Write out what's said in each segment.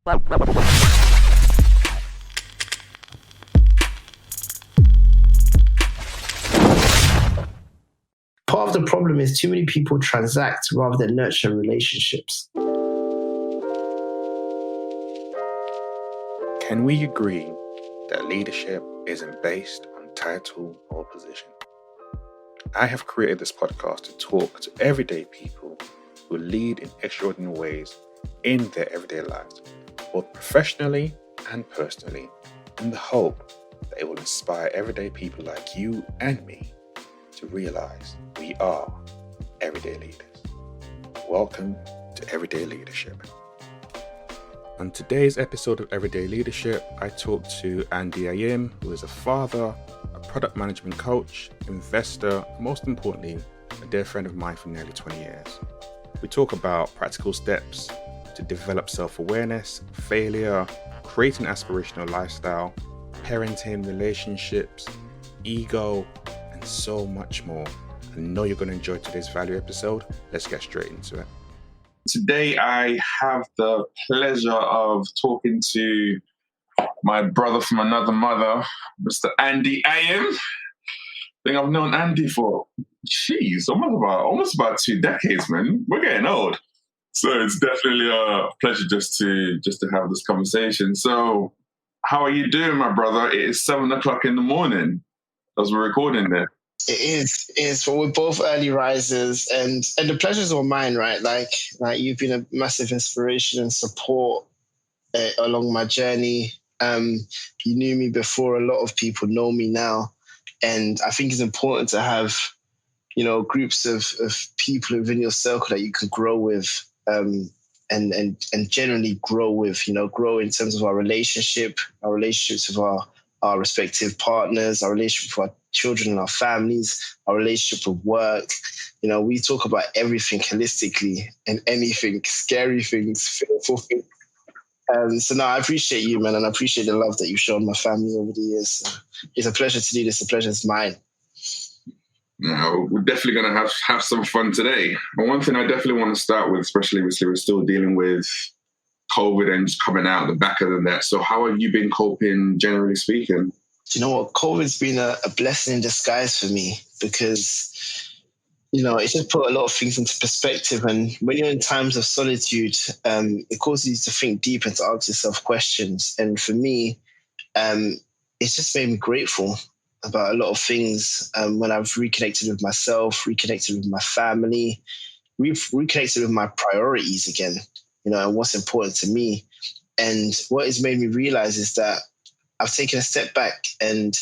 Part of the problem is too many people transact rather than nurture relationships. Can we agree that leadership isn't based on title or position? I have created this podcast to talk to everyday people who lead in extraordinary ways in their everyday lives, both professionally and personally, in the hope that it will inspire everyday people like you and me to realize we are everyday leaders. Welcome to Everyday Leadership. On today's episode of Everyday Leadership, I talked to Andy Ayim, who is a father, a product management coach, investor, and most importantly, a dear friend of mine for nearly 20 years. We talk about practical steps to develop self-awareness, failure, create an aspirational lifestyle, parenting, relationships, ego, and so much more. I know you're going to enjoy today's value episode. Let's get straight into it. Today, I have the pleasure of talking to my brother from another mother, Mr. Andy Ayim. I think I've known Andy for, almost about 2 decades, man. We're getting old. So it's definitely a pleasure just to have this conversation. So how are you doing, my brother? It is 7:00 in the morning as we're recording there. It is. Well, we're both early risers, and the pleasure's all mine, right? Like you've been a massive inspiration and support along my journey. You knew me before. A lot of people know me now, and I think it's important to have, groups of people within your circle that you can grow with, and generally grow with. Grow in terms of our relationships with our respective partners, our relationship with our children and our families, our relationship with work. We talk about everything holistically and anything, scary things, fearful things. So no, I appreciate you, man, and I appreciate the love that you've shown my family over the years. So it's a pleasure to do this. The pleasure is mine. No, we're definitely going to have some fun today. But one thing I definitely want to start with, especially obviously we're still dealing with COVID and just coming out the back of that. So how have you been coping, generally speaking? You know what? COVID's been a blessing in disguise for me because, it just put a lot of things into perspective. And when you're in times of solitude, it causes you to think deep and to ask yourself questions. And for me, it's just made me grateful about a lot of things when I've reconnected with myself, reconnected with my family, reconnected with my priorities again, and what's important to me. And what it's made me realize is that I've taken a step back and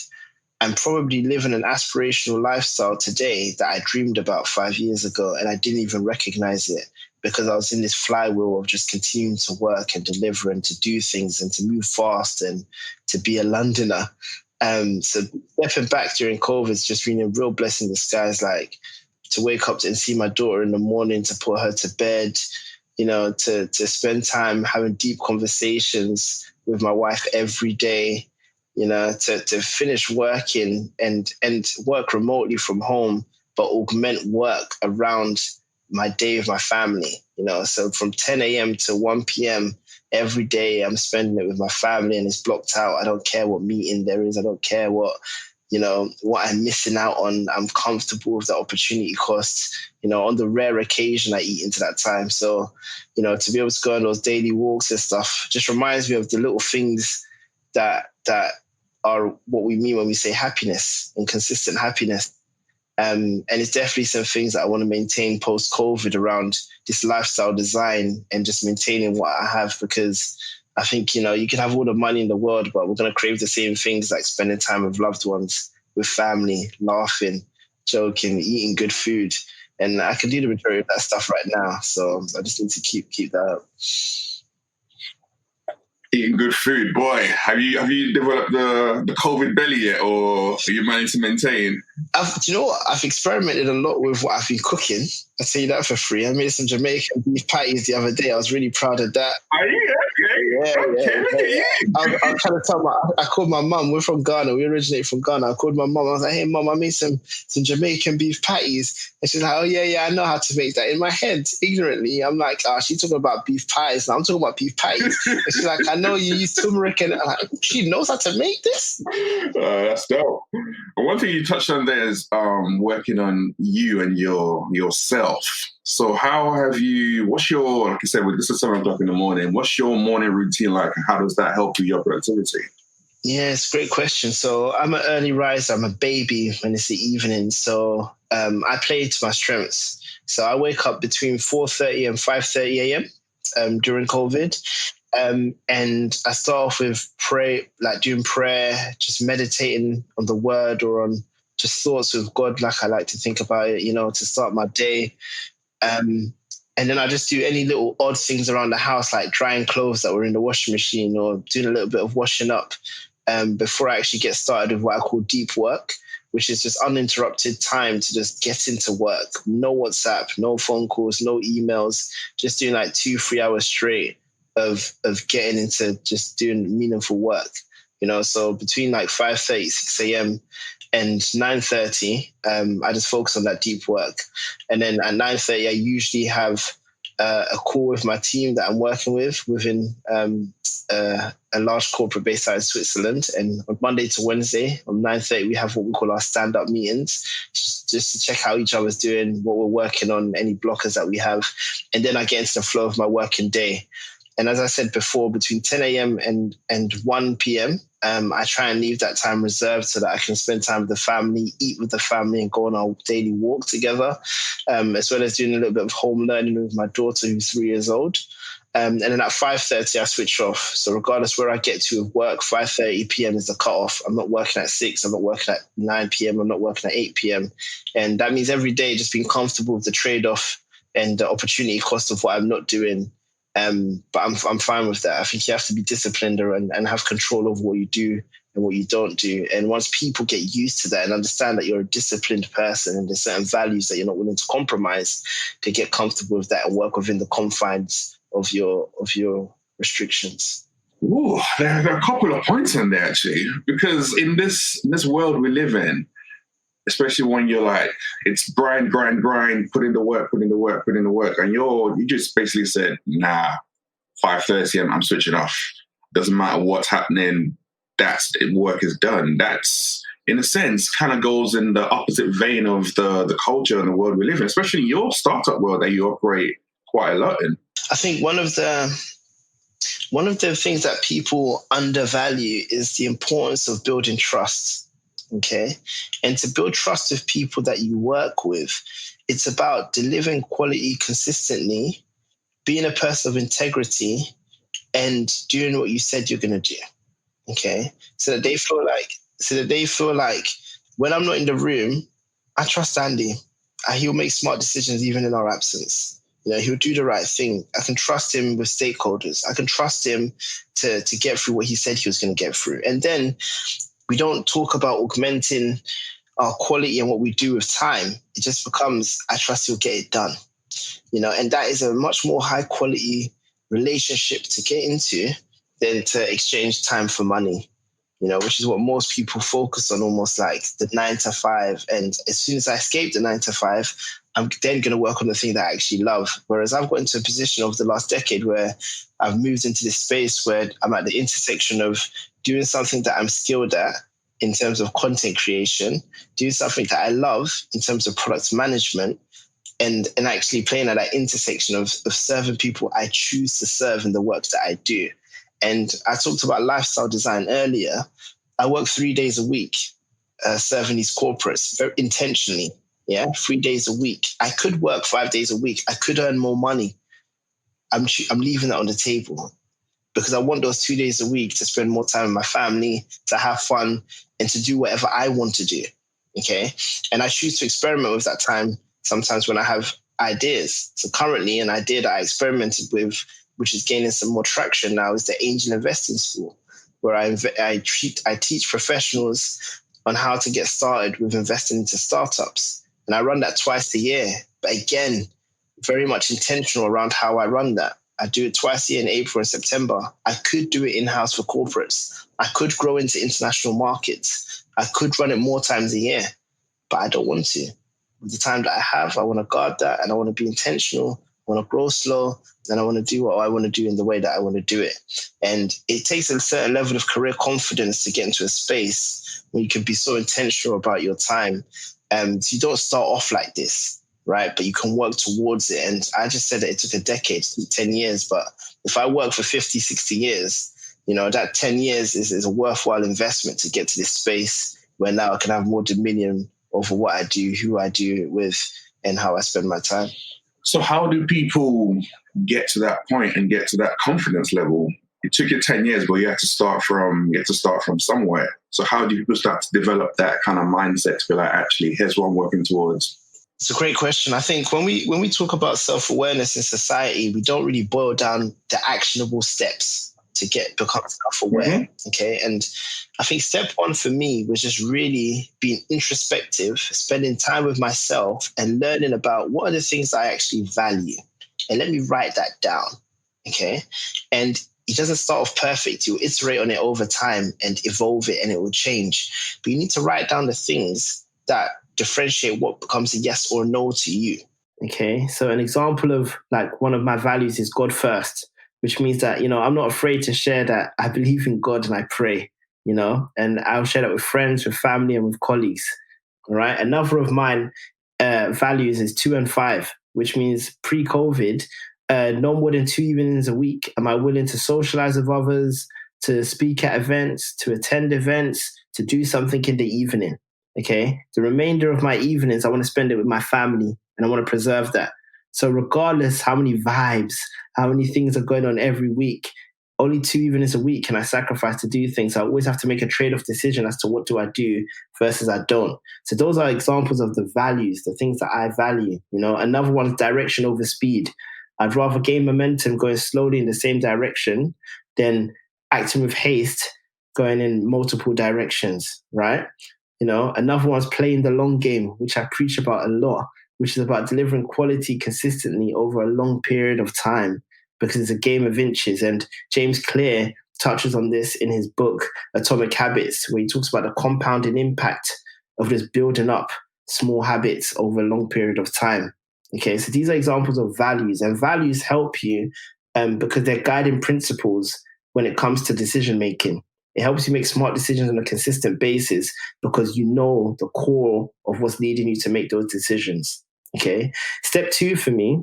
I'm probably living an aspirational lifestyle today that I dreamed about 5 years ago, and I didn't even recognize it because I was in this flywheel of just continuing to work and deliver and to do things and to move fast and to be a Londoner. So stepping back during COVID has just been a real blessing in disguise, like to wake up and see my daughter in the morning, to put her to bed, to spend time having deep conversations with my wife every day, to finish working and work remotely from home, but augment work around my day with my family, So from 10 a.m. to 1 p.m. every day, I'm spending it with my family and it's blocked out. I don't care what meeting there is. I don't care what I'm missing out on. I'm comfortable with the opportunity costs. On the rare occasion I eat into that time. So, to be able to go on those daily walks and stuff just reminds me of the little things that are what we mean when we say happiness and consistent happiness. And it's definitely some things that I want to maintain post-COVID around this lifestyle design and just maintaining what I have, because I think, you can have all the money in the world, but we're going to crave the same things like spending time with loved ones, with family, laughing, joking, eating good food. And I can do the majority of that stuff right now. So I just need to keep that up. Eating good food, boy. Have you developed the COVID belly yet, or are you managed to maintain? I've experimented a lot with what I've been cooking. I'll tell you that for free. I made some Jamaican beef patties the other day. I was really proud of that. Are you? Okay. Okay, look at you. I'm trying to tell I called my mum. We're from Ghana. We originate from Ghana. I called my mum. I was like, hey, mum, I made some Jamaican beef patties. And she's like, oh, yeah, I know how to make that. In my head, ignorantly, I'm like, she's talking about beef pies. Now I'm talking about beef patties. And she's like, I know you use turmeric. And I'm like, she knows how to make this? That's dope. And one thing you touched on there is working on you and yourself. So how have you, what's your, like I said, this is 7 o'clock in the morning, what's your morning routine like and how does that help with your productivity? Yeah, it's a great question. So I'm an early riser. I'm a baby when it's the evening. So I play to my strengths. So I wake up between 4:30 and 5:30 a.m. During COVID. And I start off with doing prayer, just meditating on the word or on just thoughts with God, like I like to think about it, to start my day. And then I just do any little odd things around the house, like drying clothes that were in the washing machine or doing a little bit of washing up before I actually get started with what I call deep work, which is just uninterrupted time to just get into work. No WhatsApp, no phone calls, no emails, just doing like 2-3 hours straight of getting into just doing meaningful work. So between like 5:30, 6 a.m. and 9:30, I just focus on that deep work. And then at 9:30, I usually have a call with my team that I'm working with within a large corporate based out in Switzerland. And on Monday to Wednesday, on 9:30, we have what we call our stand-up meetings, just to check how each other's doing, what we're working on, any blockers that we have. And then I get into the flow of my working day. And as I said before, between 10 a.m. and 1 p.m., I try and leave that time reserved so that I can spend time with the family, eat with the family, and go on our daily walk together, as well as doing a little bit of home learning with my daughter, who's 3 years old. And then at 5:30, I switch off. So regardless where I get to with work, 5:30 p.m. is the cutoff. I'm not working at 6. I'm not working at 9 p.m. I'm not working at 8 p.m. And that means every day just being comfortable with the trade-off and the opportunity cost of what I'm not doing. But I'm fine with that. I think you have to be disciplined and have control of what you do and what you don't do. And once people get used to that and understand that you're a disciplined person and there's certain values that you're not willing to compromise, they get comfortable with that and work within the confines of your restrictions. Ooh, there are a couple of points in there actually, because in this world we live in, especially when you're like, it's grind, put in the work. And you just basically said, nah, 5:30, I'm switching off. Doesn't matter what's happening, work is done. That's, in a sense, kind of goes in the opposite vein of the culture and the world we live in, especially in your startup world that you operate quite a lot in. I think one of the things that people undervalue is the importance of building trust. Okay. And to build trust with people that you work with, it's about delivering quality consistently, being a person of integrity, and doing what you said you're going to do. Okay. So that they feel like when I'm not in the room, I trust Andy. He'll make smart decisions even in our absence. He'll do the right thing. I can trust him with stakeholders. I can trust him to get through what he said he was going to get through. And then we don't talk about augmenting our quality and what we do with time. It just becomes, I trust you'll get it done. And that is a much more high quality relationship to get into than to exchange time for money, which is what most people focus on, almost like the 9 to 5. And as soon as I escape the 9 to 5, I'm then going to work on the thing that I actually love. Whereas I've got into a position over the last decade where I've moved into this space where I'm at the intersection of doing something that I'm skilled at in terms of content creation, doing something that I love in terms of product management, and actually playing at that intersection of serving people I choose to serve in the work that I do. And I talked about lifestyle design earlier. I work 3 days a week serving these corporates very intentionally. 3 days a week. I could work 5 days a week. I could earn more money. I'm leaving that on the table because I want those 2 days a week to spend more time with my family, to have fun, and to do whatever I want to do. Okay. And I choose to experiment with that time sometimes when I have ideas. So currently, an idea that I experimented with, which is gaining some more traction now, is the Angel Investing School, where I teach professionals on how to get started with investing into startups. And I run that twice a year. But again, very much intentional around how I run that. I do it twice a year in April and September. I could do it in-house for corporates. I could grow into international markets. I could run it more times a year, but I don't want to. With the time that I have, I want to guard that, and I want to be intentional. I want to grow slow, and I want to do what I want to do in the way that I want to do it. And it takes a certain level of career confidence to get into a space where you can be so intentional about your time. So you don't start off like this, right? But you can work towards it. And I just said that it took a decade, 10 years. But if I work for 50, 60 years, that 10 years is a worthwhile investment to get to this space where now I can have more dominion over what I do, who I do it with, and how I spend my time. So how do people get to that point and get to that confidence level? It took you 10 years, but you had to start from somewhere. So how do people start to develop that kind of mindset to be like, actually, here's what I'm working towards? It's a great question. I think when we talk about self-awareness in society, we don't really boil down the actionable steps to become self-aware. Mm-hmm. Okay. And I think step one for me was just really being introspective, spending time with myself and learning about what are the things I actually value. And let me write that down. Okay. And it doesn't start off perfect. You iterate on it over time and evolve it, and it will change. But you need to write down the things that differentiate what becomes a yes or no to you. Okay. So an example of like one of my values is God first, which means that, I'm not afraid to share that I believe in God and I pray, and I'll share that with friends, with family, and with colleagues. All right. Another of mine values is 2 and 5, which means pre-COVID, no more than 2 evenings a week. Am I willing to socialize with others, to speak at events, to attend events, to do something in the evening? Okay. The remainder of my evenings, I want to spend it with my family, and I want to preserve that. So regardless how many vibes, how many things are going on every week, only 2 evenings a week can I sacrifice to do things. I always have to make a trade-off decision as to what do I do versus I don't. So those are examples of the values, the things that I value. Another one is direction over speed. I'd rather gain momentum going slowly in the same direction than acting with haste going in multiple directions, right? Another one's playing the long game, which I preach about a lot, which is about delivering quality consistently over a long period of time, because it's a game of inches. And James Clear touches on this in his book, Atomic Habits, where he talks about the compounding impact of just building up small habits over a long period of time. Okay, so these are examples of values, and values help you because they're guiding principles when it comes to decision making. It helps you make smart decisions on a consistent basis because you know the core of what's leading you to make those decisions. Okay. Step 2 for me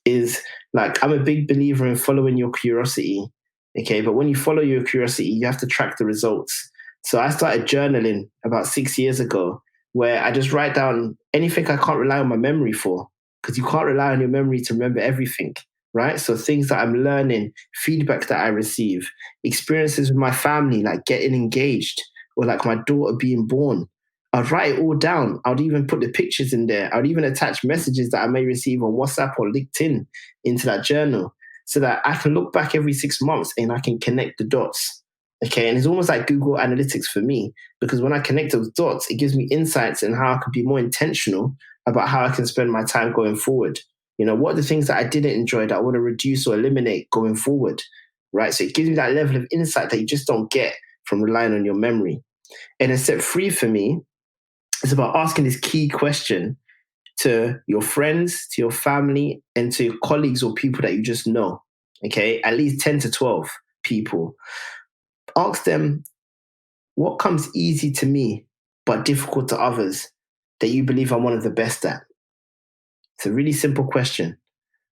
is like, I'm a big believer in following your curiosity. Okay. But when you follow your curiosity, you have to track the results. So I started journaling about 6 years ago, where I just write down anything I can't rely on my memory for, because you can't rely on your memory to remember everything. Right? So things that I'm learning, feedback that I receive, experiences with my family, like getting engaged or like my daughter being born. I'd write it all down. I'd even put the pictures in there. I'd even attach messages that I may receive on WhatsApp or LinkedIn into that journal so that I can look back every 6 months and I can connect the dots. Okay. And it's almost like Google Analytics for me, because when I connect those dots, it gives me insights in how I can be more intentional about how I can spend my time going forward. What are the things that I didn't enjoy that I want to reduce or eliminate going forward, right? So it gives me that level of insight that you just don't get from relying on your memory. And then step 3 for me is about asking this key question to your friends, to your family, and to your colleagues or people that you just know, okay? At least 10 to 12 people. Ask them, what comes easy to me but difficult to others that you believe I'm one of the best at? It's a really simple question.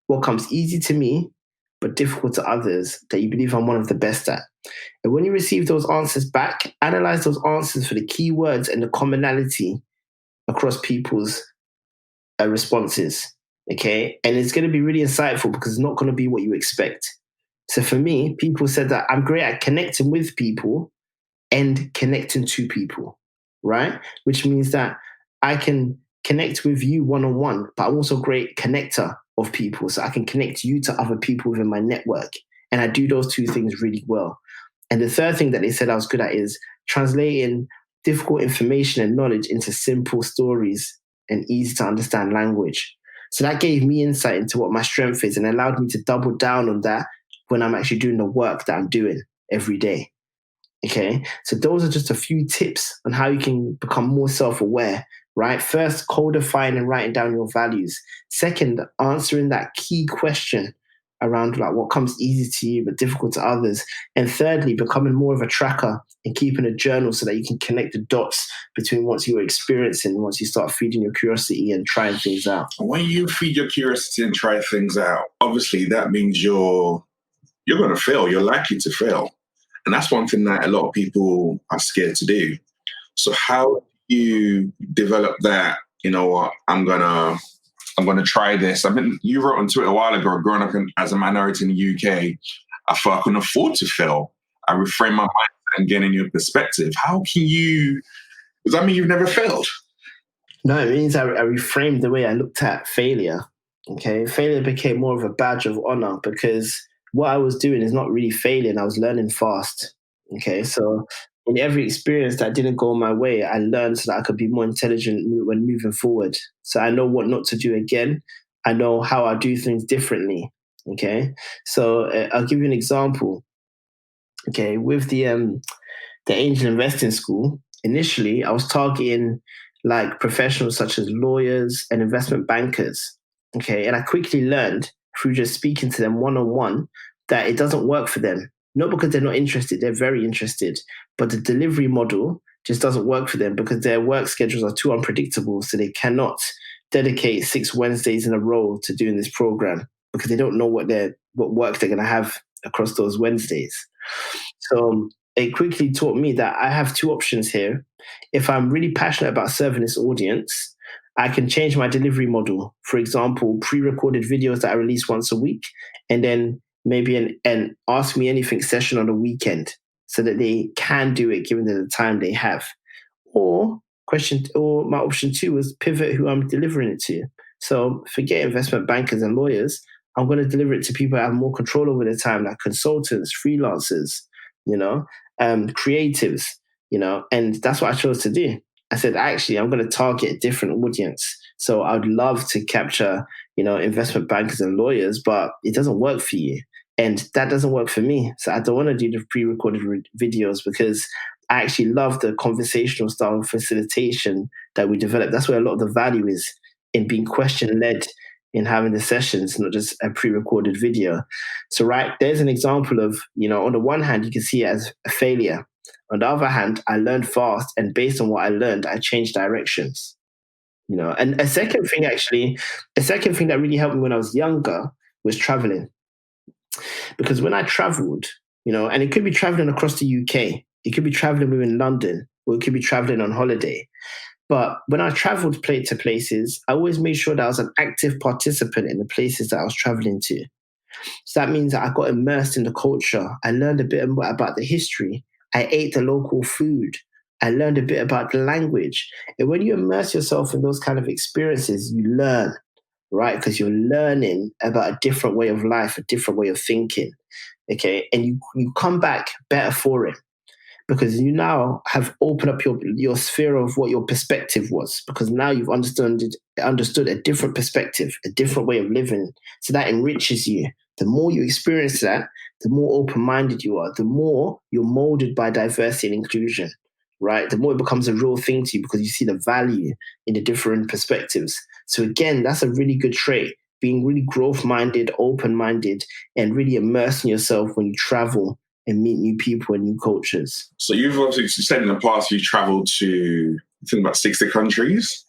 What comes easy to me, but difficult to others that you believe I'm one of the best at? And when you receive those answers back, analyze those answers for the key words and the commonality across people's responses. Okay. And it's going to be really insightful because it's not going to be what you expect. So for me, people said that I'm great at connecting with people and connecting to people, right? Which means that I can connect with you one-on-one, but I'm also a great connector of people. So I can connect you to other people within my network. And I do those 2 things really well. And the third thing that they said I was good at is translating difficult information and knowledge into simple stories and easy to understand language. So that gave me insight into what my strength is and allowed me to double down on that when I'm actually doing the work that I'm doing every day. Okay, so those are just a few tips on how you can become more self-aware, right? First, codifying and writing down your values. Second, answering that key question around like what comes easy to you but difficult to others. And thirdly, becoming more of a tracker and keeping a journal so that you can connect the dots between what you're experiencing once you start feeding your curiosity and trying things out. When you feed your curiosity and try things out, obviously that means you're going to fail. You're likely to fail. And that's one thing that a lot of people are scared to do. So how do you develop that, you know what, I'm gonna try this. I mean, you wrote on Twitter a while ago, growing up as a minority in the UK, I thought I couldn't afford to fail. I reframe my mind and gain a new perspective. How can you, does that mean you've never failed? No, it means I reframed the way I looked at failure. Okay, failure became more of a badge of honor because what I was doing is not really failing. I was learning fast. Okay, so in every experience that didn't go my way, I learned so that I could be more intelligent when moving forward. So I know what not to do again. I know how I do things differently. Okay, so I'll give you an example. Okay, with the angel investing school, initially I was targeting like professionals such as lawyers and investment bankers. Okay, and I quickly learned through just speaking to them one-on-one that it doesn't work for them. Not because they're not interested, they're very interested, but the delivery model just doesn't work for them because their work schedules are too unpredictable, so they cannot dedicate 6 Wednesdays in a row to doing this program because they don't know what work they're going to have across those Wednesdays. So it quickly taught me that I have 2 options here. If I'm really passionate about serving this audience, I can change my delivery model. For example, pre-recorded videos that I release once a week, and then maybe an Ask Me Anything session on the weekend so that they can do it given the time they have. Or my option 2 was pivot who I'm delivering it to. So forget investment bankers and lawyers. I'm going to deliver it to people that have more control over their time, like consultants, freelancers, creatives, and that's what I chose to do. I said, actually, I'm going to target a different audience. So I'd love to capture, investment bankers and lawyers, but it doesn't work for you. And that doesn't work for me. So I don't want to do the pre-recorded videos because I actually love the conversational style of facilitation that we develop. That's where a lot of the value is, in being question-led, in having the sessions, not just a pre-recorded video. So there's an example of, on the one hand, you can see it as a failure. On the other hand, I learned fast, and based on what I learned, I changed directions. And a second thing that really helped me when I was younger was traveling. Because when I traveled, and it could be traveling across the UK, it could be traveling within London, or it could be traveling on holiday. But when I traveled to places, I always made sure that I was an active participant in the places that I was traveling to. So that means that I got immersed in the culture. I learned a bit about the history. I ate the local food. I learned a bit about the language. And when you immerse yourself in those kind of experiences, you learn, right? Because you're learning about a different way of life, a different way of thinking, okay? And you come back better for it because you now have opened up your sphere of what your perspective was, because now you've understood a different perspective, a different way of living. So that enriches you. The more you experience that, the more open-minded you are, the more you're molded by diversity and inclusion, right? The more it becomes a real thing to you because you see the value in the different perspectives. So again, that's a really good trait, being really growth-minded, open-minded, and really immersing yourself when you travel and meet new people and new cultures. So you've obviously said in the past you traveled to, I think, about 60 countries.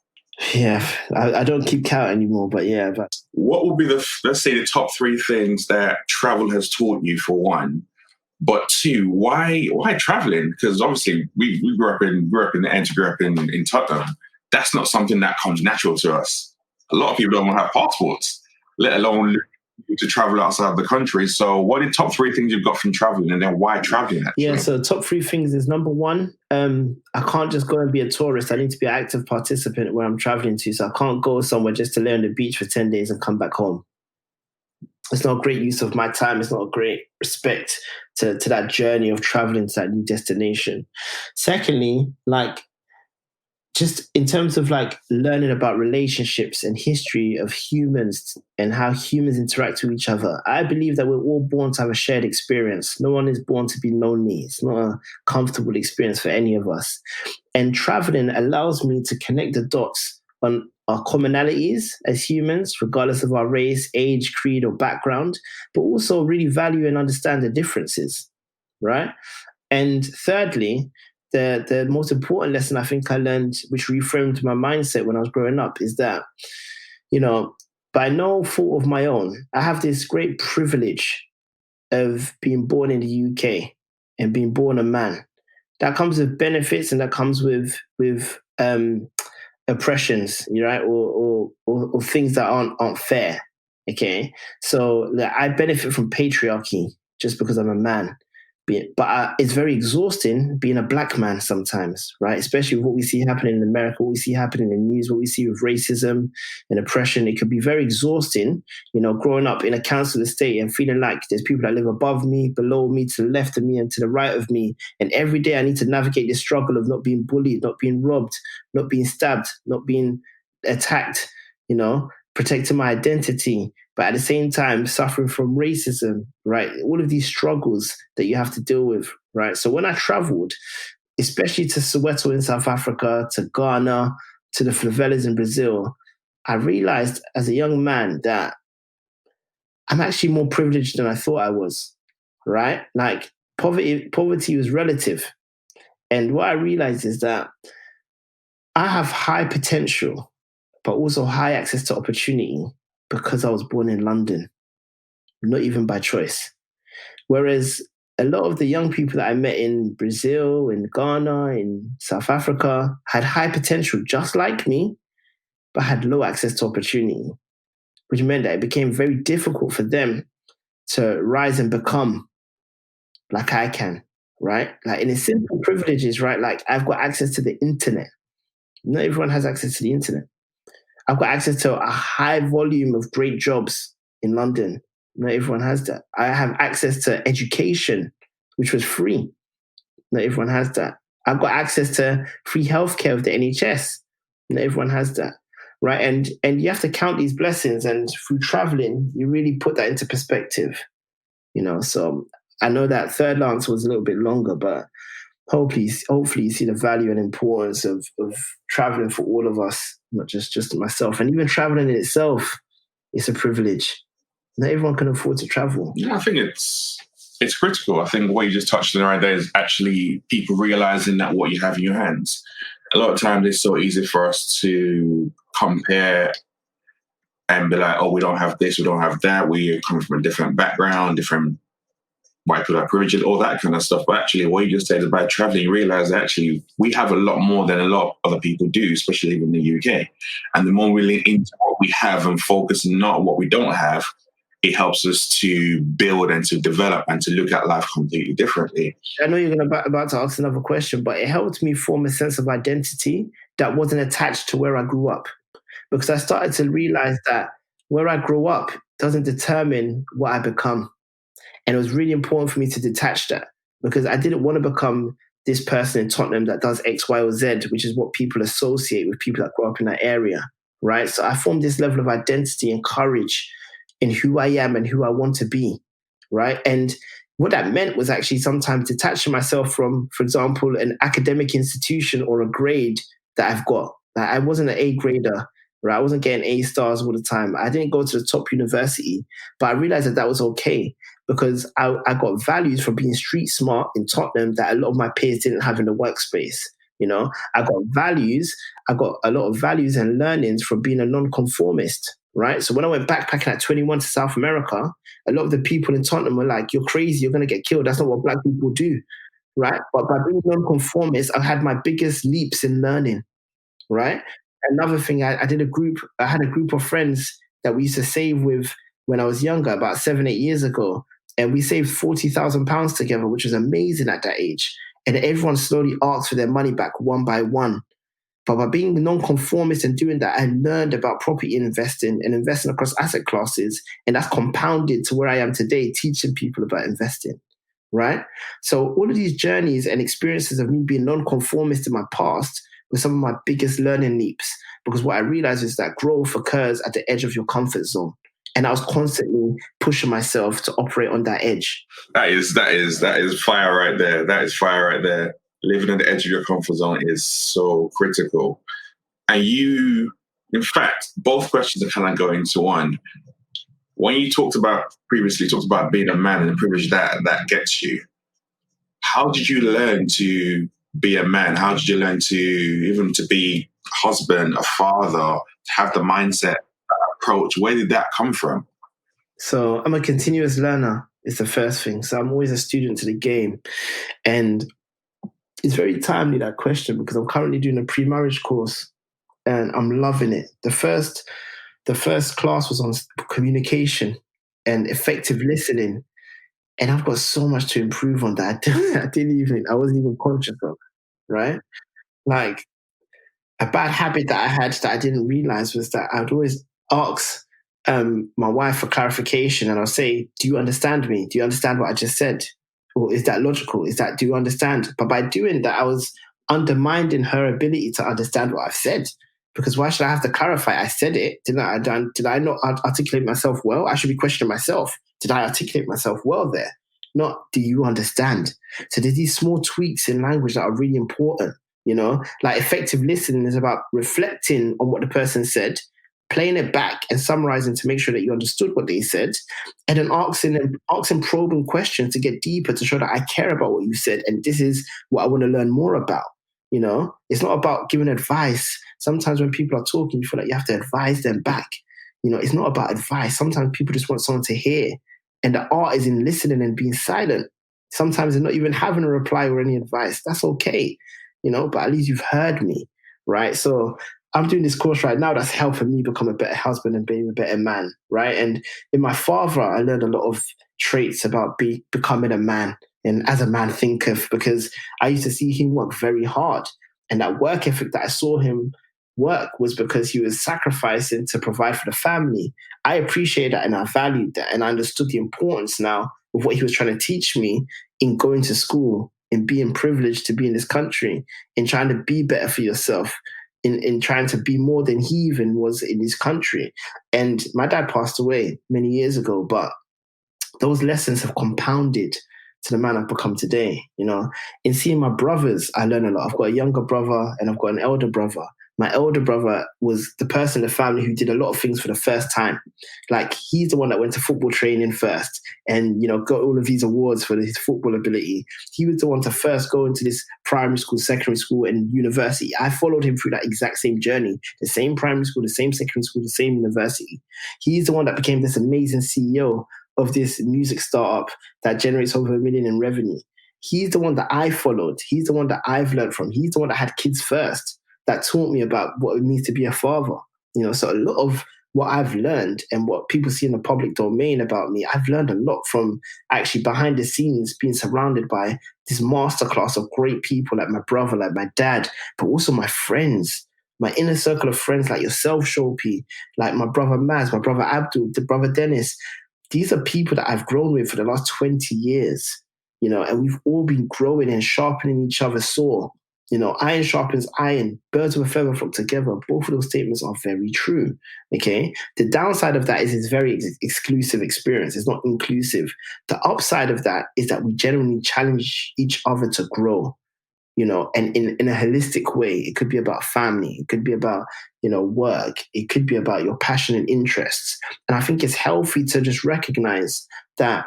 Yeah, I don't keep count anymore, but yeah. But what would be let's say the top 3 things that travel has taught you, for one? But 2, why traveling? Because obviously we grew up in the end, grew up in Tottenham. That's not something that comes natural to us. A lot of people don't have passports, let alone to travel outside the country. So what are the top 3 things you've got from traveling, and then why traveling actually? Yeah, so top 3 things is, number 1, I can't just go and be a tourist. I need to be an active participant where I'm traveling to. So I can't go somewhere just to lay on the beach for 10 days and come back home. It's not a great use of my time. It's not a great respect to that journey of traveling to that new destination. Secondly, just in terms of like learning about relationships and history of humans and how humans interact with each other, I believe that we're all born to have a shared experience. No one is born to be lonely. It's not a comfortable experience for any of us. And traveling allows me to connect the dots on our commonalities as humans, regardless of our race, age, creed, or background, but also really value and understand the differences, right? And thirdly, the most important lesson I think I learned, which reframed my mindset when I was growing up, is that, by no fault of my own, I have this great privilege of being born in the UK and being born a man. That comes with benefits and that comes with oppressions, right, or things that aren't fair. Okay, so I benefit from patriarchy just because I'm a man. But it's very exhausting being a black man sometimes, right? Especially with what we see happening in America, what we see happening in the news, what we see with racism and oppression. It could be very exhausting, growing up in a council estate and feeling like there's people that live above me, below me, to the left of me and to the right of me. And every day I need to navigate this struggle of not being bullied, not being robbed, not being stabbed, not being attacked, protecting my identity, but at the same time suffering from racism, right? All of these struggles that you have to deal with, right? So when I traveled, especially to Soweto in South Africa, to Ghana, to the favelas in Brazil, I realized as a young man that I'm actually more privileged than I thought I was, right? Like poverty was relative. And what I realized is that I have high potential, but also high access to opportunity because I was born in London, not even by choice. Whereas a lot of the young people that I met in Brazil, in Ghana, in South Africa had high potential just like me, but had low access to opportunity, which meant that it became very difficult for them to rise and become like I can, right? Like in a simple privileges, right? Like I've got access to the internet. Not everyone has access to the internet. I've got access to a high volume of great jobs in London. Not everyone has that. I have access to education, which was free. Not everyone has that. I've got access to free healthcare of the NHS. Not everyone has that, right? And you have to count these blessings, and through traveling, you really put that into perspective, So I know that third answer was a little bit longer, but hopefully you see the value and importance of traveling for all of us, not just myself. And even traveling in itself is a privilege. Not everyone can afford to travel. Yeah, I think it's critical. I think what you just touched on right there is actually people realizing that what you have in your hands. A lot of times it's so easy for us to compare and be like, oh, we don't have this, we don't have that. We come from a different background, different white people have privileges, all that kind of stuff. But actually, what you just said about traveling, you realize that actually we have a lot more than a lot of other people do, especially in the UK. And the more we lean into what we have and focus not on what we don't have, it helps us to build and to develop and to look at life completely differently. I know you're about to ask another question, but it helped me form a sense of identity that wasn't attached to where I grew up. Because I started to realize that where I grew up doesn't determine what I become. And it was really important for me to detach that, because I didn't want to become this person in Tottenham that does X, Y, or Z, which is what people associate with people that grow up in that area, right? So I formed this level of identity and courage in who I am and who I want to be, right? And what that meant was actually sometimes detaching myself from, for example, an academic institution or a grade that I've got. Like I wasn't an A grader, right? I wasn't getting A stars all the time. I didn't go to the top university, but I realized that was okay, because I got values from being street smart in Tottenham that a lot of my peers didn't have in the workspace. I got a lot of values and learnings from being a non-conformist, right? So when I went backpacking at 21 to South America, a lot of the people in Tottenham were like, you're crazy, you're going to get killed. That's not what Black people do, right? But by being non-conformist, I had my biggest leaps in learning, right? Another thing, I had a group of friends that we used to save with when I was younger, about 7-8 years ago. And we saved £40,000 together, which was amazing at that age. And everyone slowly asked for their money back one by one. But by being non-conformist and doing that, I learned about property investing and investing across asset classes. And that's compounded to where I am today, teaching people about investing, right? So all of these journeys and experiences of me being non-conformist in my past with some of my biggest learning leaps, because what I realized is that growth occurs at the edge of your comfort zone. And I was constantly pushing myself to operate on that edge. That is fire right there. That is fire right there. Living on the edge of your comfort zone is so critical. And you, in fact, both questions are kind of going to one. When you previously talked about being a man and the privilege that gets you, how did you learn to be a man? How did you learn to be a husband, a father, to have the mindset, approach? Where did that come from? So I'm a continuous learner is the first thing. So I'm always a student to the game. And it's very timely, that question, because I'm currently doing a pre-marriage course and I'm loving it. The first class was on communication and effective listening. And I've got so much to improve on that. I wasn't even conscious of, right? Like, a bad habit that I had that I didn't realize was that I'd always ask my wife for clarification, and I'll say, do you understand me? Do you understand what I just said? Or is that logical? Do you understand? But by doing that, I was undermining her ability to understand what I've said. Because why should I have to clarify? I said it. Did I not articulate myself well? I should be questioning myself. Did I articulate myself well there? Not, do you understand? So there's these small tweaks in language that are really important. Like effective listening is about reflecting on what the person said, playing it back and summarizing to make sure that you understood what they said, and then asking probing questions to get deeper to show that I care about what you said and this is what I want to learn more about. It's not about giving advice. Sometimes when people are talking, you feel like you have to advise them back. It's not about advice. Sometimes people just want someone to hear. And the art is in listening and being silent. Sometimes they're not even having a reply or any advice. That's okay. But at least you've heard me, right? So I'm doing this course right now that's helping me become a better husband and being a better man, right? And in my father, I learned a lot of traits about becoming a man and as a man thinketh, because I used to see him work very hard. And that work ethic that I saw him work was because he was sacrificing to provide for the family. I appreciate that and I valued that. And I understood the importance now of what he was trying to teach me in going to school, in being privileged to be in this country, in trying to be better for yourself, in trying to be more than he even was in his country. And my dad passed away many years ago, but those lessons have compounded to the man I've become today. In seeing my brothers, I learn a lot. I've got a younger brother and I've got an elder brother. My elder brother was the person in the family who did a lot of things for the first time. Like, he's the one that went to football training first and, got all of these awards for his football ability. He was the one to first go into this primary school, secondary school, and university. I followed him through that exact same journey, the same primary school, the same secondary school, the same university. He's the one that became this amazing CEO of this music startup that generates over $1 million in revenue. He's the one that I followed. He's the one that I've learned from. He's the one that had kids first, that taught me about what it means to be a father. So a lot of what I've learned and what people see in the public domain about me, I've learned a lot from actually behind the scenes, being surrounded by this masterclass of great people like my brother, like my dad, but also my friends, my inner circle of friends like yourself, Shopi, like my brother Maz, my brother Abdul, the brother Dennis. These are people that I've grown with for the last 20 years, and we've all been growing and sharpening each other's saw. Iron sharpens iron, birds of a feather flock together. Both of those statements are very true, okay? The downside of that is it's very exclusive experience. It's not inclusive. The upside of that is that we genuinely challenge each other to grow, and in a holistic way. It could be about family. It could be about, work. It could be about your passion and interests. And I think it's healthy to just recognize that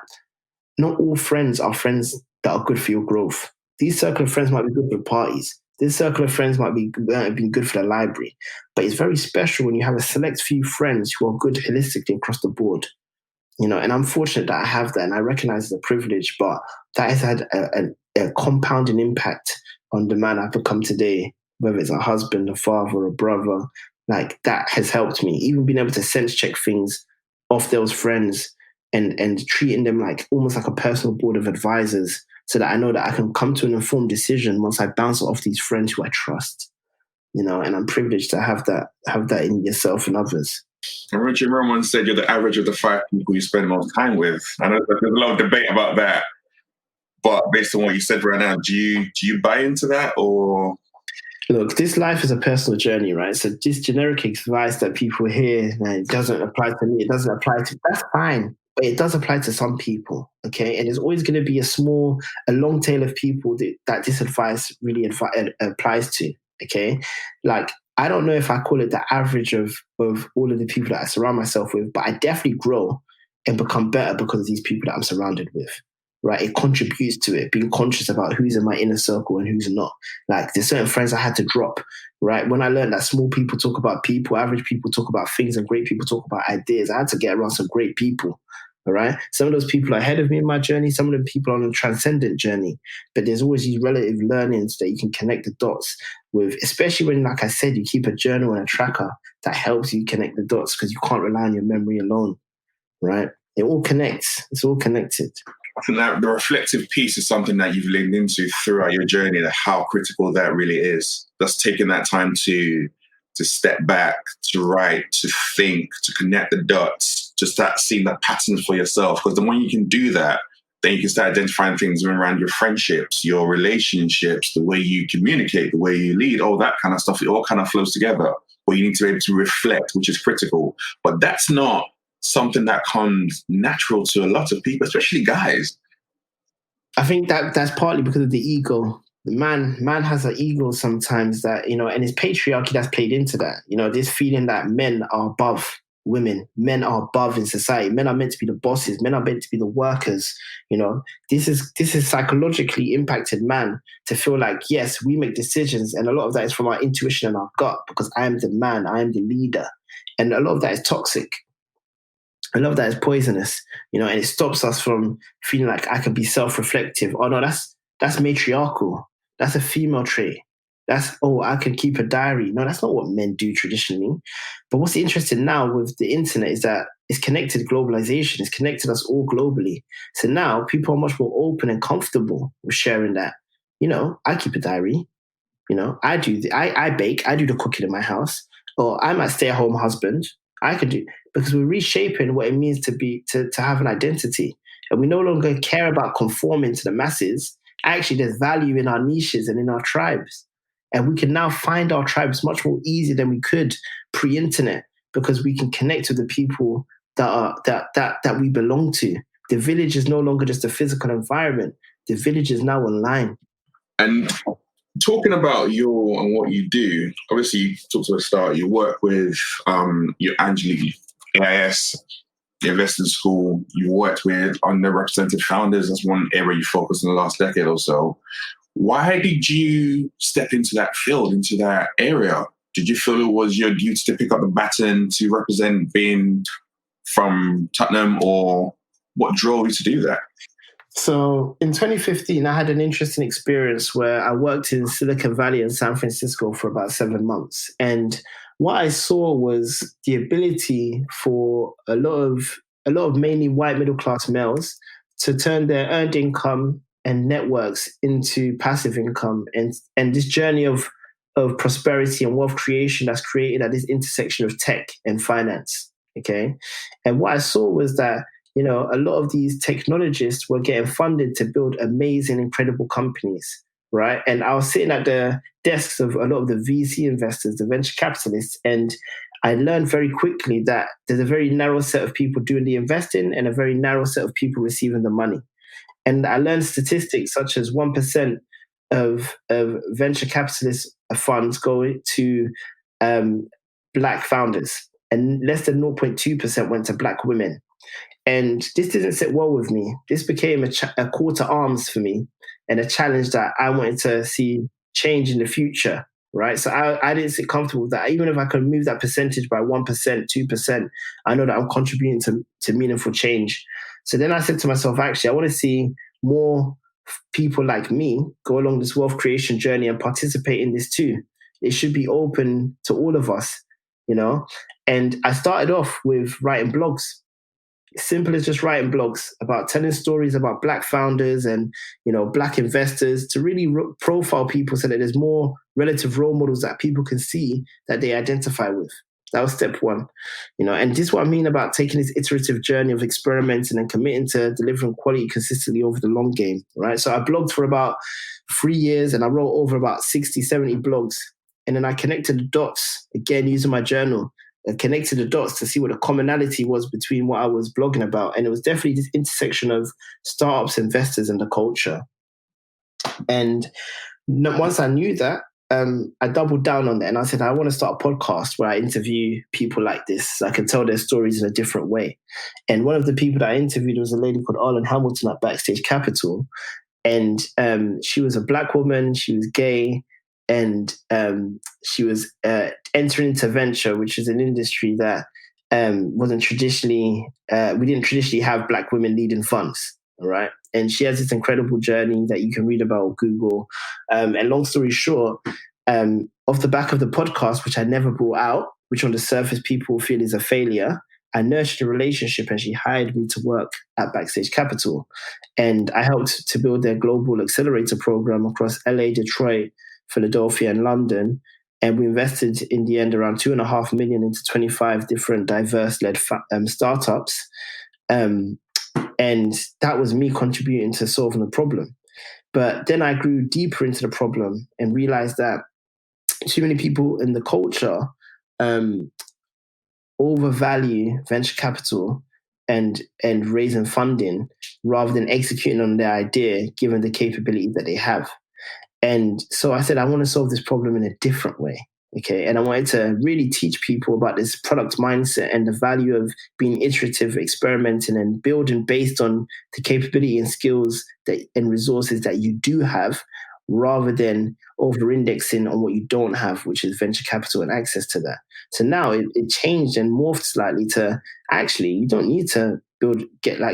not all friends are friends that are good for your growth. These circle of friends might be good for parties. This circle of friends might be good for the library. But it's very special when you have a select few friends who are good holistically across the board. And I'm fortunate that I have that, and I recognize it's a privilege, but that has had a compounding impact on the man I've become today, whether it's a husband, a father, a brother. Like, that has helped me. Even being able to sense check things off those friends and treating them like almost like a personal board of advisors, so that I know that I can come to an informed decision once I bounce off these friends who I trust, and I'm privileged to have that in yourself and others. And Richard Roman said you're the average of the 5 people you spend most time with. I know there's a lot of debate about that, but based on what you said right now, do you buy into that, or? Look, this life is a personal journey, right? So this generic advice that people hear, it doesn't apply to me, it doesn't apply to, that's fine. But it does apply to some people, okay? And there's always going to be a long tail of people that this advice really applies to, okay? Like, I don't know if I call it the average of all of the people that I surround myself with, but I definitely grow and become better because of these people that I'm surrounded with. Right, it contributes to it, being conscious about who's in my inner circle and who's not. Like, there's certain friends I had to drop, right? When I learned that small people talk about people, average people talk about things, and great people talk about ideas, I had to get around some great people, all right? Some of those people are ahead of me in my journey, some of them people are on a transcendent journey, but there's always these relative learnings that you can connect the dots with, especially when, like I said, you keep a journal and a tracker that helps you connect the dots because you can't rely on your memory alone, right? It all connects. It's all connected. I think that the reflective piece is something that you've leaned into throughout your journey, and how critical that really is. That's taking that time to step back, to write, to think, to connect the dots, to start seeing the patterns for yourself. Because the more you can do that, then you can start identifying things around your friendships, your relationships, the way you communicate, the way you lead, all that kind of stuff. It all kind of flows together. Where you need to be able to reflect, which is critical. But that's not something that comes natural to a lot of people, especially guys. I think that's partly because of the ego. The man has an ego sometimes that, and it's patriarchy that's played into that. This feeling that men are above women, men are above in society, men are meant to be the bosses, men are meant to be the workers. This is psychologically impacted man to feel like, yes, we make decisions, and a lot of that is from our intuition and our gut, because I am the man, I am the leader. And a lot of that is toxic. I love that it's poisonous, and it stops us from feeling like I can be self-reflective. Oh no, that's matriarchal. That's a female trait. I can keep a diary. No, that's not what men do traditionally. But what's interesting now with the internet is that it's connected globalization. It's connected us all globally. So now people are much more open and comfortable with sharing that. I keep a diary. I bake. I do the cooking in my house. Or I'm a stay-at-home husband. I can do, because we're reshaping what it means to have an identity. And we no longer care about conforming to the masses. Actually, there's value in our niches and in our tribes. And we can now find our tribes much more easy than we could pre-internet, because we can connect with the people that we belong to. The village is no longer just a physical environment. The village is now online. And talking about you and what you do, obviously you talked at the start, you work with your Angelique AIS, the investing school, you worked with underrepresented founders. That's one area you focused in the last decade or so. Why did you step into that field, into that area? Did you feel it was your duty to pick up the baton to represent being from Tottenham, or what drove you to do that? So in 2015, I had an interesting experience where I worked in Silicon Valley and San Francisco for about 7 months. And what I saw was the ability for a lot of mainly white middle-class males to turn their earned income and networks into passive income, and this journey of prosperity and wealth creation that's created at this intersection of tech and finance. Okay. And what I saw was that, a lot of these technologists were getting funded to build amazing, incredible companies, right? And I was sitting at the desks of a lot of the VC investors, the venture capitalists, and I learned very quickly that there's a very narrow set of people doing the investing and a very narrow set of people receiving the money. And I learned statistics such as 1% of venture capitalist funds go to Black founders, and less than 0.2% went to Black women. And this didn't sit well with me. This became a call to arms for me, and a challenge that I wanted to see change in the future, right? So I didn't sit comfortable with that. Even if I could move that percentage by 1%, 2%, I know that I'm contributing to meaningful change. So then I said to myself, actually, I want to see more people like me go along this wealth creation journey and participate in this too. It should be open to all of us, And I started off with writing blogs. Simple as just writing blogs about telling stories about Black founders and, Black investors, to really profile people so that there's more relative role models that people can see that they identify with. That was step one, and this is what I mean about taking this iterative journey of experimenting and committing to delivering quality consistently over the long game, right? So I blogged for about 3 years, and I wrote over about 60, 70 blogs, And then I connected the dots, again, using my journal. I connected the dots to see what the commonality was between what I was blogging about. And it was definitely this intersection of startups, investors, and the culture. And once I knew that, I doubled down on that. And I said, I want to start a podcast where I interview people like this so I can tell their stories in a different way. And one of the people that I interviewed was a lady called Arlen Hamilton at Backstage Capital. And she was a Black woman, she was gay, and she was entering into venture, which is an industry that wasn't traditionally, we didn't traditionally have Black women leading funds, all right? And she has this incredible journey that you can read about on Google. And long story short, off the back of the podcast, which I never brought out, which on the surface people feel is a failure, I nurtured a relationship and she hired me to work at Backstage Capital. And I helped to build their global accelerator program across LA, Detroit, Philadelphia, and London. And we invested in the end around $2.5 million into 25 different diverse-led startups. And that was me contributing to solving the problem. But then I grew deeper into the problem and realized that too many people in the culture overvalue venture capital and raising funding rather than executing on their idea, given the capability that they have. And so I said, I want to solve this problem in a different way. Okay. And I wanted to really teach people about this product mindset and the value of being iterative, experimenting, and building based on the capability and skills and resources that you do have, rather than over-indexing on what you don't have, which is venture capital and access to that. So now it changed and morphed slightly to, actually, you don't need to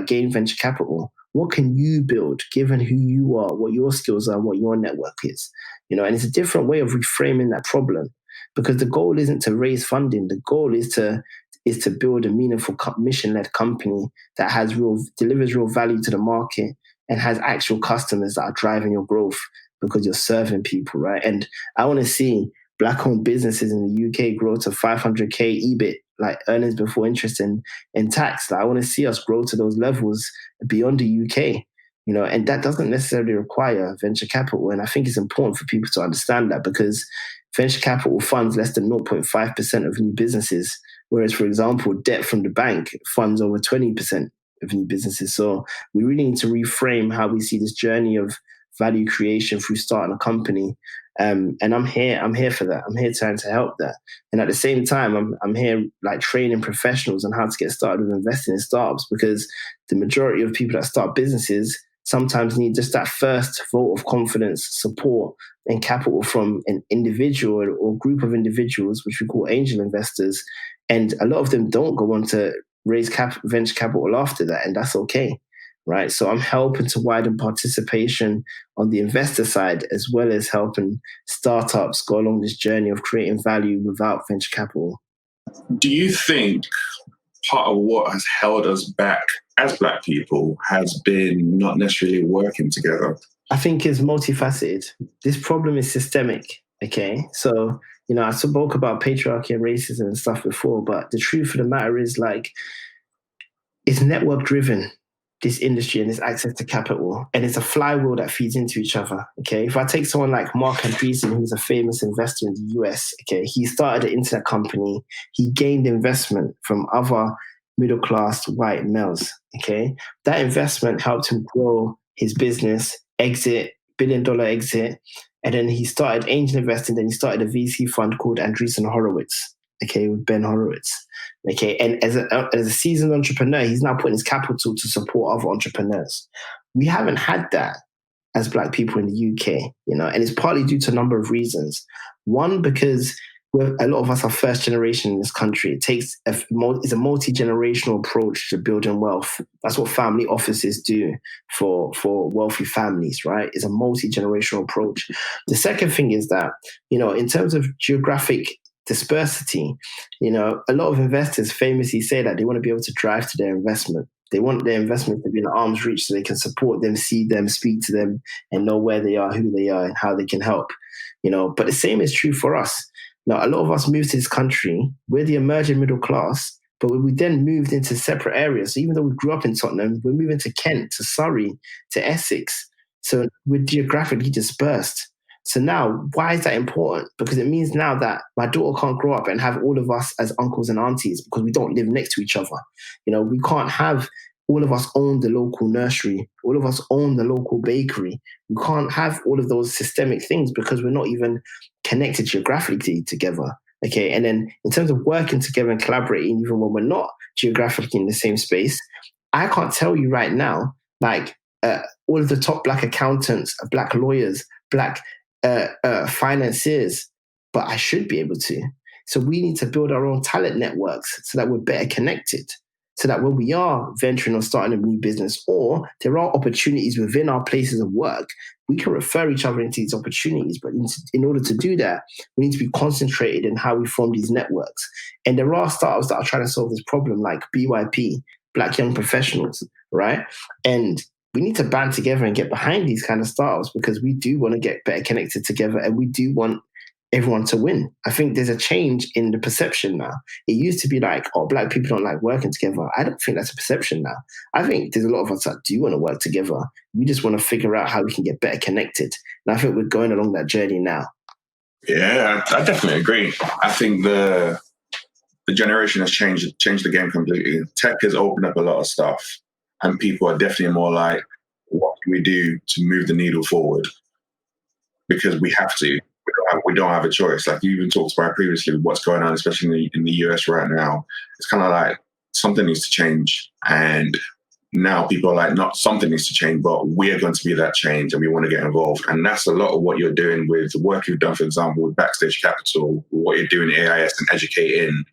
gain venture capital. What can you build, given who you are, what your skills are, and what your network is? And it's a different way of reframing that problem, because the goal isn't to raise funding. The goal is to build a meaningful mission-led company that delivers real value to the market and has actual customers that are driving your growth, because you're serving people, right? And I want to see Black-owned businesses in the UK grow to 500K EBIT, like earnings before interest and tax. Like, I want to see us grow to those levels beyond the UK, and that doesn't necessarily require venture capital. And I think it's important for people to understand that, because venture capital funds less than 0.5% of new businesses, whereas, for example, debt from the bank funds over 20% of new businesses. So we really need to reframe how we see this journey of value creation through starting a company. And I'm here for that. I'm here trying to help that. And at the same time, I'm here like training professionals on how to get started with investing in startups, because the majority of people that start businesses sometimes need just that first vote of confidence, support, and capital from an individual or group of individuals, which we call angel investors. And a lot of them don't go on to raise venture capital after that, and that's okay. Right. So I'm helping to widen participation on the investor side, as well as helping startups go along this journey of creating value without venture capital. Do you think part of what has held us back as Black people has been not necessarily working together? I think it's multifaceted. This problem is systemic. Okay. So, I spoke about patriarchy and racism and stuff before, but the truth of the matter is, like, it's network driven, this industry and this access to capital, and it's a flywheel that feeds into each other. Okay, if I take someone like Mark Andreessen, who's a famous investor in the US, okay, he started an internet company. He gained investment from other middle-class white males. Okay, that investment helped him grow his business, exit, billion-dollar exit, and then he started angel investing. Then he started a VC fund called Andreessen Horowitz. Okay, with Ben Horowitz. Okay, and as a seasoned entrepreneur, he's now putting his capital to support other entrepreneurs. We haven't had that as Black people in the UK, and it's partly due to a number of reasons. One, because a lot of us are first generation in this country. It takes it's a multi-generational approach to building wealth. That's what family offices do for wealthy families, right? It's a multi-generational approach. The second thing is that, in terms of geographic dispersity, a lot of investors famously say that they want to be able to drive to their investment. They want their investment to be in arm's reach so they can support them, see them, speak to them, and know where they are, who they are, and how they can help. But the same is true for us. Now, a lot of us moved to this country. We're the emerging middle class, but we then moved into separate areas. So even though we grew up in Tottenham, we're moving to Kent, to Surrey, to Essex. So we're geographically dispersed. So now, why is that important? Because it means now that my daughter can't grow up and have all of us as uncles and aunties because we don't live next to each other. We can't have all of us own the local nursery, all of us own the local bakery. We can't have all of those systemic things because we're not even connected geographically together. Okay, and then in terms of working together and collaborating, even when we're not geographically in the same space, I can't tell you right now, like all of the top Black accountants, Black lawyers, Black financiers, but I should be able to. So we need to build our own talent networks so that we're better connected, so that when we are venturing or starting a new business, or there are opportunities within our places of work, we can refer each other into these opportunities. But in order to do that, we need to be concentrated in how we form these networks. And there are startups that are trying to solve this problem, like BYP, Black Young Professionals, right? And we need to band together and get behind these kind of startups because we do want to get better connected together and we do want everyone to win. I think there's a change in the perception now. It used to be like, oh, Black people don't like working together. I don't think that's a perception now. I think there's a lot of us that do want to work together. We just want to figure out how we can get better connected. And I think we're going along that journey now. Yeah, I definitely agree. I think the generation has changed the game completely. Tech has opened up a lot of stuff and people are definitely more like, what can we do to move the needle forward? Because we have to. We don't have a choice. Like you even talked about previously, what's going on, especially in the US right now. It's kind of like something needs to change. And now people are like, not something needs to change, but we're going to be that change and we want to get involved. And that's a lot of what you're doing with the work you've done, for example, with Backstage Capital, what you're doing in AIS and educating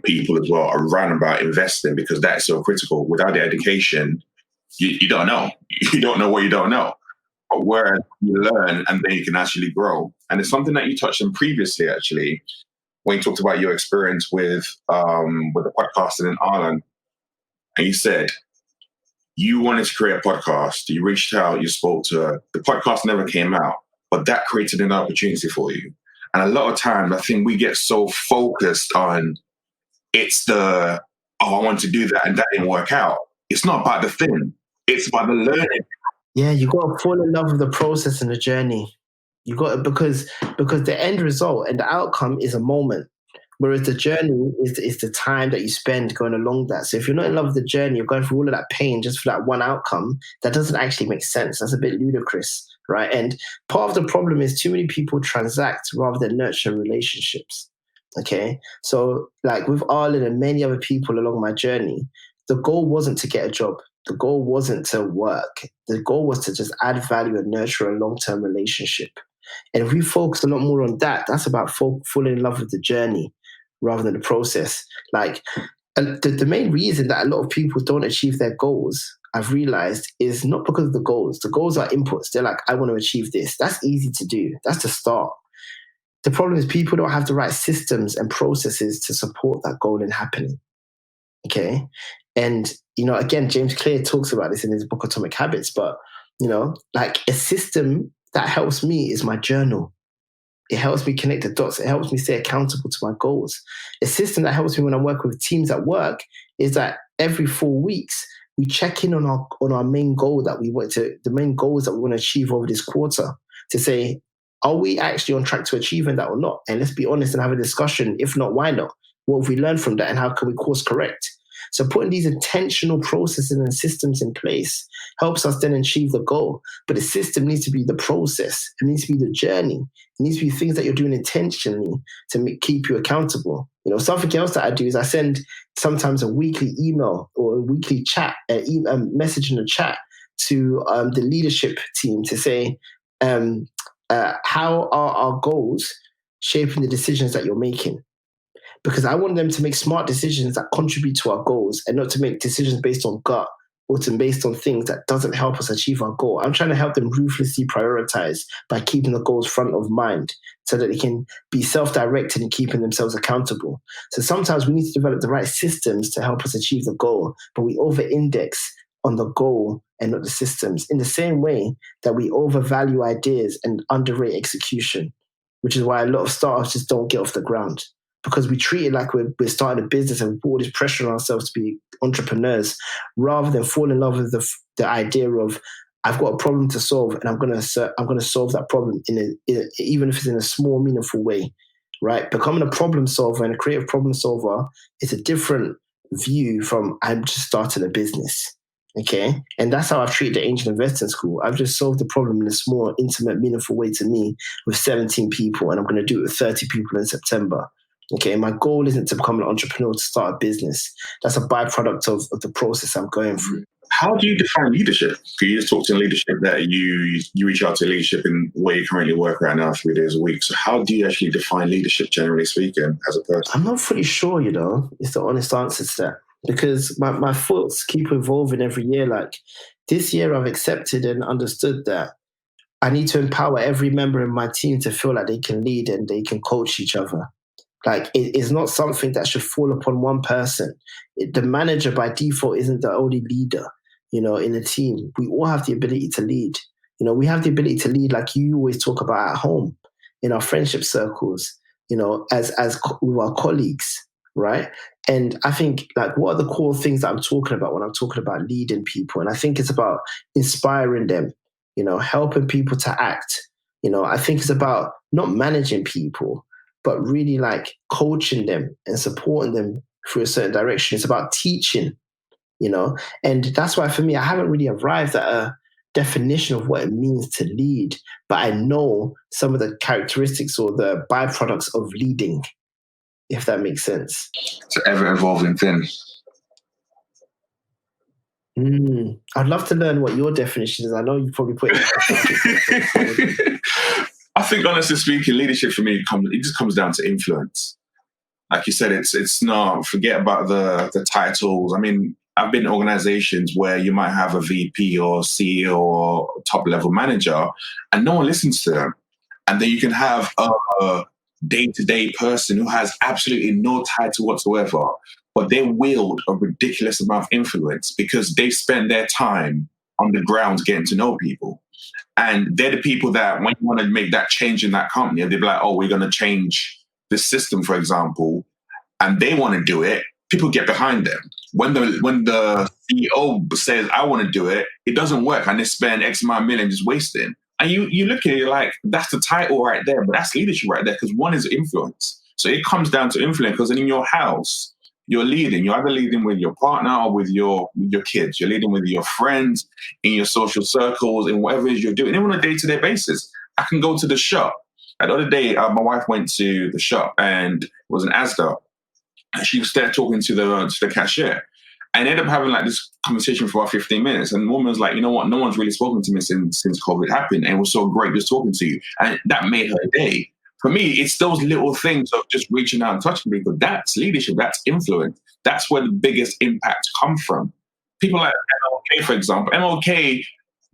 people as well around about investing, because that's so critical. Without the education, you don't know. You don't know what you don't know. But where you learn and then you can actually grow. And it's something that you touched on previously, actually, when you talked about your experience with the podcasting in Ireland. And you said you wanted to create a podcast. You reached out, you spoke to her. The podcast never came out, but that created an opportunity for you. And a lot of times, I think we get so focused on I want to do that and that didn't work out. It's not about the thing. It's about the learning. Yeah, you got to fall in love with the process and the journey. You got to, because the end result and the outcome is a moment, whereas the journey is the time that you spend going along that. So if you're not in love with the journey, you're going through all of that pain just for that one outcome. That doesn't actually make sense. That's a bit ludicrous, right? And part of the problem is too many people transact rather than nurture relationships. Okay, so like with Arlen and many other people along my journey, the goal wasn't to get a job. The goal wasn't to work. The goal was to just add value and nurture a long-term relationship. And if we focus a lot more on that, that's about falling in love with the journey rather than the process. Like the main reason that a lot of people don't achieve their goals, I've realized, is not because of the goals. The goals are inputs. They're like, I want to achieve this. That's easy to do. That's the start. The problem is people don't have the right systems and processes to support that goal in happening. Okay. And, again, James Clear talks about this in his book, Atomic Habits, but, like a system that helps me is my journal. It helps me connect the dots. It helps me stay accountable to my goals. A system that helps me when I'm working with teams at work is that every 4 weeks, we check in on our main goal the main goals that we want to achieve over this quarter to say, are we actually on track to achieving that or not? And let's be honest and have a discussion. If not, why not? What have we learned from that and how can we course correct? So putting these intentional processes and systems in place helps us then achieve the goal. But the system needs to be the process. It needs to be the journey. It needs to be things that you're doing intentionally to keep you accountable. Something else that I do is I send sometimes a weekly email or a weekly chat, a message in the chat to the leadership team to say, how are our goals shaping the decisions that you're making? Because I want them to make smart decisions that contribute to our goals and not to make decisions based on gut or based on things that doesn't help us achieve our goal. I'm trying to help them ruthlessly prioritize by keeping the goals front of mind so that they can be self-directed and keeping themselves accountable. So sometimes we need to develop the right systems to help us achieve the goal, but we over-index on the goal and not the systems, in the same way that we overvalue ideas and underrate execution, which is why a lot of startups just don't get off the ground. Because we treat it like we're starting a business and we put all this pressure on ourselves to be entrepreneurs rather than fall in love with the idea of I've got a problem to solve, and I'm gonna solve that problem even if it's in a small, meaningful way, right? Becoming a problem solver and a creative problem solver is a different view from I'm just starting a business. Okay. And that's how I've treated the angel investing school. I've just solved the problem in a small, intimate, meaningful way to me with 17 people, and I'm going to do it with 30 people in September. Okay. My goal isn't to become an entrepreneur to start a business. That's a byproduct of the process I'm going through. How do you define leadership? Because you just talked in leadership that you reach out to leadership in where you currently work right now 3 days a week. So how do you actually define leadership, generally speaking, as a person? I'm not fully sure, it's the honest answer to that. Because my thoughts keep evolving every year. Like this year, I've accepted and understood that I need to empower every member in my team to feel like they can lead and they can coach each other. Like it is not something that should fall upon one person. The manager by default isn't the only leader, in a team. We all have the ability to lead. We have the ability to lead, like you always talk about at home, in our friendship circles, as with our colleagues, right? And I think, like, what are the core things that I'm talking about when I'm talking about leading people? And I think it's about inspiring them, helping people to act. I think it's about not managing people, but really like coaching them and supporting them through a certain direction. It's about teaching, and that's why for me, I haven't really arrived at a definition of what it means to lead, but I know some of the characteristics or the byproducts of leading, if that makes sense. It's an ever-evolving thing. I'd love to learn what your definition is. I know you probably put it. I think, honestly speaking, leadership for me, it just comes down to influence. Like you said, it's not, forget about the titles. I mean, I've been in organizations where you might have a VP or CEO or top-level manager, and no one listens to them. And then you can have a day-to-day person who has absolutely no title whatsoever, but they wield a ridiculous amount of influence because they spend their time on the ground getting to know people. And they're the people that when you want to make that change in that company, they'll be like, oh, we're going to change this system, for example, and they want to do it, people get behind them. When the CEO says, I want to do it, it doesn't work, and they spend X amount of million just wasting. And you look at it, you're like, that's the title right there, but that's leadership right there, because one is influence. So it comes down to influence, because in your house, you're leading. You're either leading with your partner or with your kids. You're leading with your friends, in your social circles, in whatever it is you're doing, even on a day-to-day basis. I can go to the shop. The other day, my wife went to the shop, and it was an Asda, and she was there talking to the cashier. And ended up having like this conversation for about 15 minutes. And the woman was like, you know what? No one's really spoken to me since COVID happened. And it was so great just talking to you. And that made her day. For me, it's those little things of just reaching out and touching people. That's leadership. That's influence. That's where the biggest impact comes from. People like MLK, for example. MLK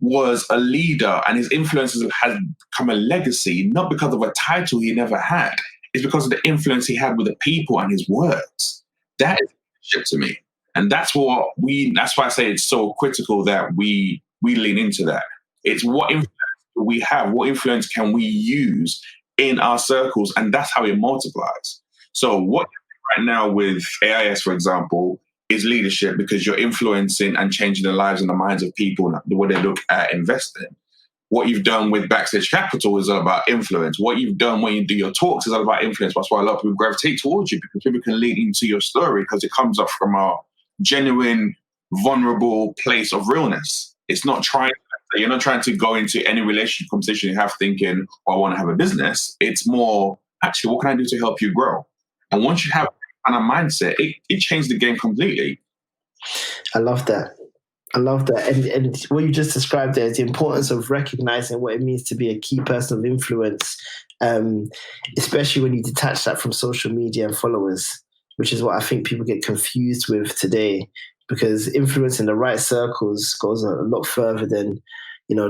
was a leader, and his influences has become a legacy, not because of a title he never had. It's because of the influence he had with the people and his words. That is leadership to me. And that's why I say it's so critical that we lean into that. It's what influence do we have? What influence can we use in our circles? And that's how it multiplies. So what you're doing right now with AIS, for example, is leadership, because you're influencing and changing the lives and the minds of people and the way they look at investing. What you've done with Backstage Capital is all about influence. What you've done when you do your talks is all about influence. That's why a lot of people gravitate towards you, because people can lean into your story because it comes up from a genuine, vulnerable place of realness. It's not you're not trying to go into any relationship conversation you have thinking, oh, I want to have a business. It's more, actually, what can I do to help you grow? And once you have a mindset, it changed the game completely. I love that. And what you just described there is the importance of recognizing what it means to be a key person of influence, especially when you detach that from social media and followers, which is what I think people get confused with today, because influence in the right circles goes a lot further than,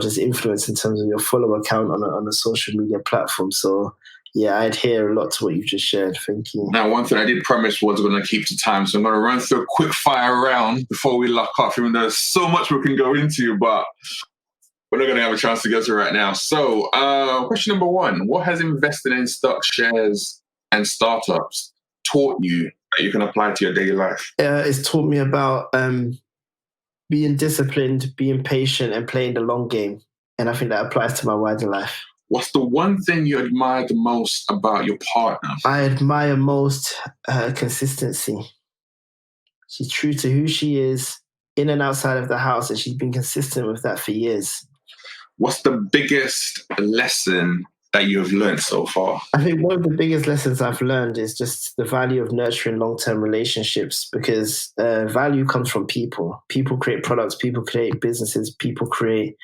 just influence in terms of your follower count on a social media platform. So yeah, I adhere a lot to what you just shared. Thank you. Now, one thing I did promise was going to keep to time, so I'm going to run through a quick fire round before we lock off, even though there's so much we can go into, but we're not going to have a chance to go through right now. So question number 1, what has investing in stocks, shares, and startups taught you that you can apply to your daily life? It's taught me about being disciplined, being patient, and playing the long game. And I think that applies to my wider life. What's the one thing you admire the most about your partner? I admire most her consistency. She's true to who she is in and outside of the house, and she's been consistent with that for years. What's the biggest lesson that you have learned so far? I think one of the biggest lessons I've learned is just the value of nurturing long-term relationships, because value comes from people. People create products, people create businesses, people create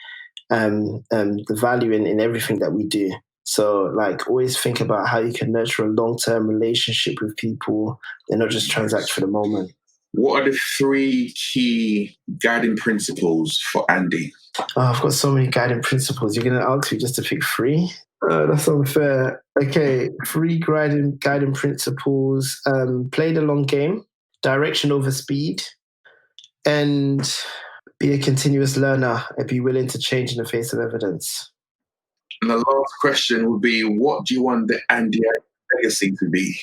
the value in everything that we do. So like always think about how you can nurture a long-term relationship with people and not just transact for the moment. What are the 3 key guiding principles for Andy? Oh, I've got so many guiding principles. You're going to ask me just to pick 3? That's unfair. Okay, 3 guiding principles. Play the long game, direction over speed, and be a continuous learner and be willing to change in the face of evidence. And the last question would be, what do you want the Andy legacy to be?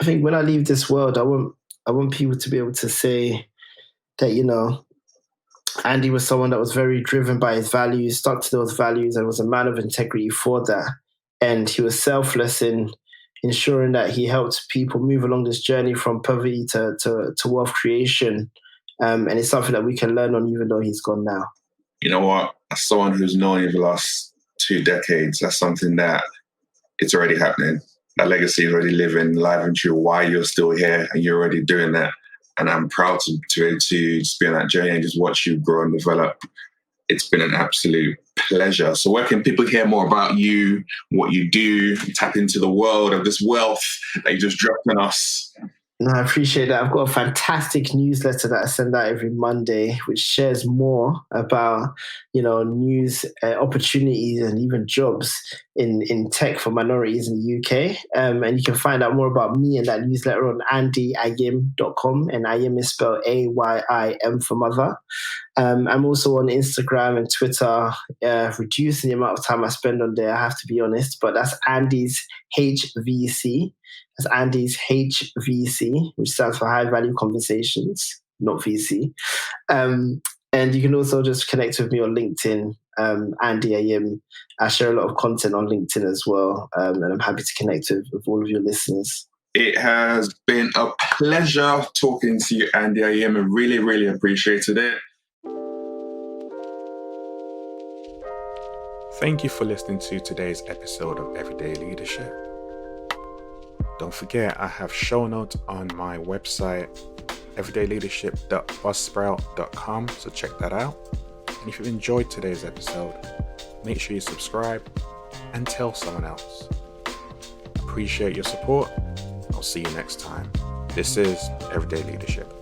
I think when I leave this world, I want people to be able to say that, you know, Andy was someone that was very driven by his values, stuck to those values, and was a man of integrity for that. And he was selfless in ensuring that he helped people move along this journey from poverty to wealth creation. And it's something that we can learn on, even though he's gone now. You know what? As someone who's known you for the last 2 decades, that's something that it's already happening. That legacy is already living live and true. Why you're still here and you're already doing that. And I'm proud to just be on that journey and just watch you grow and develop. It's been an absolute pleasure. So where can people hear more about you, what you do, tap into the world of this wealth that you just dropped on us? No, I appreciate that. I've got a fantastic newsletter that I send out every Monday, which shares more about, you know, news, opportunities, and even jobs in tech for minorities in the UK. And you can find out more about me in that newsletter on andyayim.com. And Ayim is spelled AYIM for mother. I'm also on Instagram and Twitter, reducing the amount of time I spend on there, I have to be honest, but that's Andy's HVC. That's Andy's HVC, which stands for High Value Conversations, not VC. And you can also just connect with me on LinkedIn, Andy Ayim. I share a lot of content on LinkedIn as well, and I'm happy to connect with all of your listeners. It has been a pleasure talking to you, Andy Ayim, and really, really appreciated it. Thank you for listening to today's episode of Everyday Leadership. Don't forget, I have show notes on my website, everydayleadership.buzzsprout.com, so check that out. And if you enjoyed today's episode, make sure you subscribe and tell someone else. Appreciate your support. I'll see you next time. This is Everyday Leadership.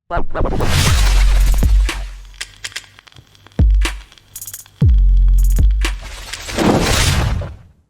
Bye.